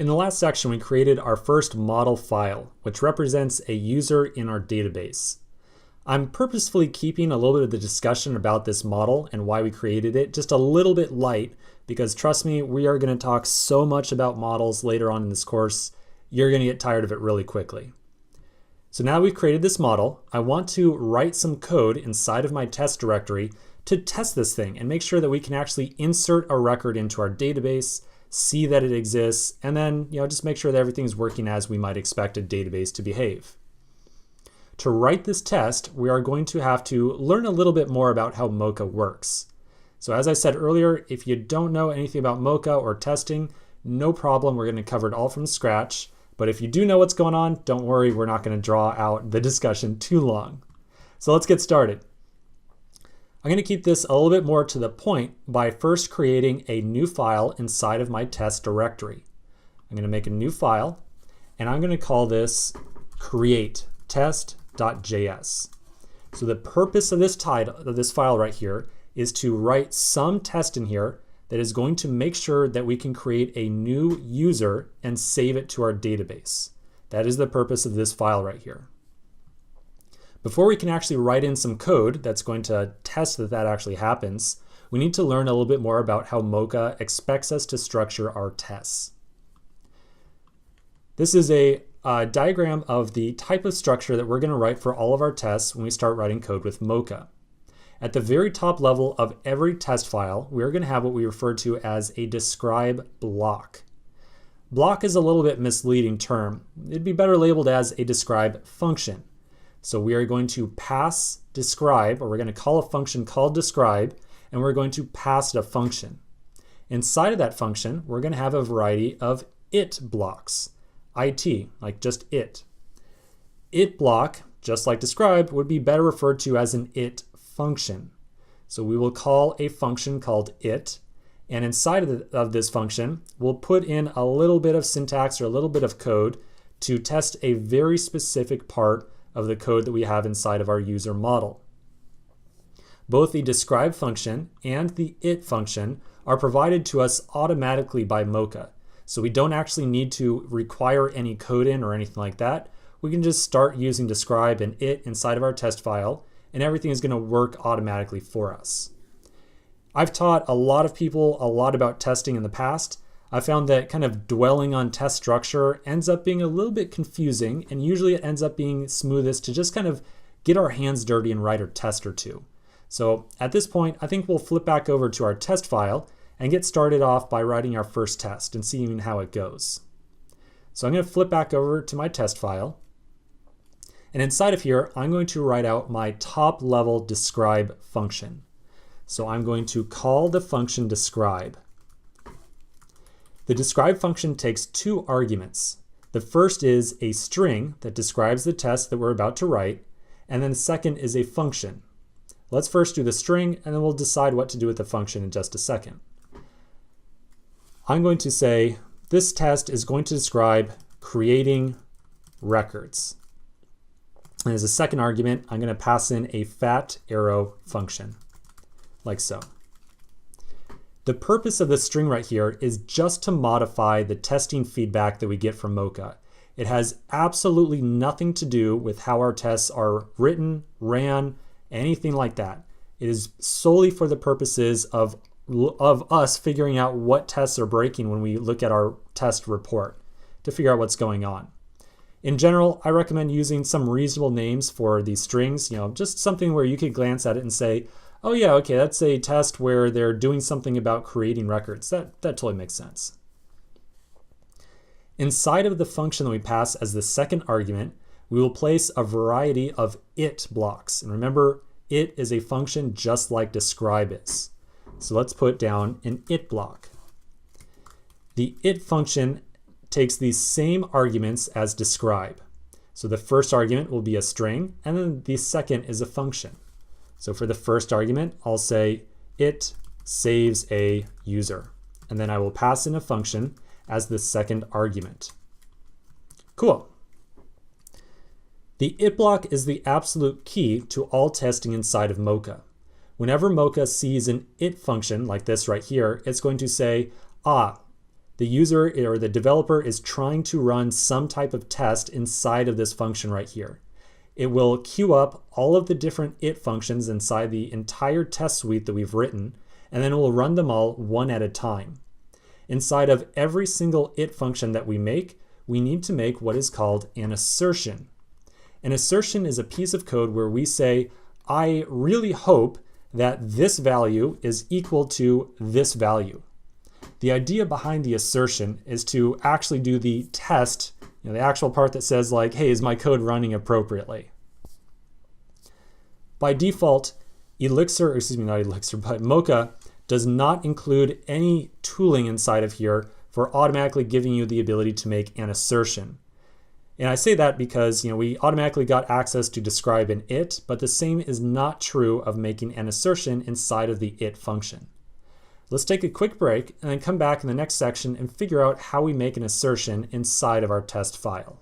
In the last section, we created our first model file, which represents a user in our database. I'm purposefully keeping a little bit of the discussion about this model and why we created it just a little bit light, because trust me, we are going to talk so much about models later on in this course, you're going to get tired of it really quickly. So now we've created this model, I want to write some code inside of my test directory to test this thing and make sure that we can actually insert a record into our database, see that it exists, and then just make sure that everything's working as we might expect a database to behave. To write this test, we are going to have to learn a little bit more about how Mocha works. So as I said earlier, if you don't know anything about Mocha or testing, no problem, we're going to cover it all from scratch. But if you do know what's going on, don't worry, we're not going to draw out the discussion too long. So let's get started. I'm going to keep this a little bit more to the point by first creating a new file inside of my test directory. I'm going to make a new file, and I'm going to call this create test.js. So the purpose of this file right here is to write some test in here that is going to make sure that we can create a new user and save it to our database. That is the purpose of this file right here. Before we can actually write in some code that's going to test that that actually happens, we need to learn a little bit more about how Mocha expects us to structure our tests. This is a diagram of the type of structure that we're going to write for all of our tests when we start writing code with Mocha. At the very top level of every test file, we're going to have what we refer to as a describe block. Block is a little bit misleading term. It'd be better labeled as a describe function. So we are going to pass describe, or we're going to call a function called describe, and we're going to pass it a function. Inside of that function, we're going to have a variety of it blocks. It, like just it. It block, just like describe, would be better referred to as an it function. So we will call a function called it, and inside of this function, we'll put in a little bit of syntax or a little bit of code to test a very specific part of the code that we have inside of our user model. Both the describe function and the it function are provided to us automatically by Mocha. So we don't actually need to require any code in or anything like that. We can just start using describe and it inside of our test file, and everything is going to work automatically for us. I've taught a lot of people a lot about testing in the past. I found that kind of dwelling on test structure ends up being a little bit confusing, and usually it ends up being smoothest to just kind of get our hands dirty and write a test or two. So at this point, I think we'll flip back over to our test file and get started off by writing our first test and seeing how it goes. So I'm going to flip back over to my test file. And inside of here, I'm going to write out my top level describe function. So I'm going to call the function describe. The describe function takes two arguments. The first is a string that describes the test that we're about to write, and then the second is a function. Let's first do the string, and then we'll decide what to do with the function in just a second. I'm going to say this test is going to describe creating records. And as a second argument, I'm going to pass in a fat arrow function, like so. The purpose of this string right here is just to modify the testing feedback that we get from Mocha. It has absolutely nothing to do with how our tests are written, ran, anything like that. It is solely for the purposes of us figuring out what tests are breaking when we look at our test report to figure out what's going on. In general, I recommend using some reasonable names for these strings, just something where you could glance at it and say, oh yeah, okay, that's a test where they're doing something about creating records. That totally makes sense. Inside of the function that we pass as the second argument, we will place a variety of it blocks. And remember, it is a function just like describe is. So let's put down an it block. The it function takes these same arguments as describe. So the first argument will be a string, and then the second is a function. So for the first argument, I'll say it saves a user, and then I will pass in a function as the second argument. Cool. The it block is the absolute key to all testing inside of Mocha. Whenever Mocha sees an it function like this right here, it's going to say, the user or the developer is trying to run some type of test inside of this function right here. It will queue up all of the different it functions inside the entire test suite that we've written, and then it will run them all one at a time. Inside of every single it function that we make, we need to make what is called an assertion. An assertion is a piece of code where we say, I really hope that this value is equal to this value. The idea behind the assertion is to actually do the test, the actual part that says like, hey, is my code running appropriately? By default, Mocha does not include any tooling inside of here for automatically giving you the ability to make an assertion. And I say that because we automatically got access to describe an it, but the same is not true of making an assertion inside of the it function. Let's take a quick break and then come back in the next section and figure out how we make an assertion inside of our test file.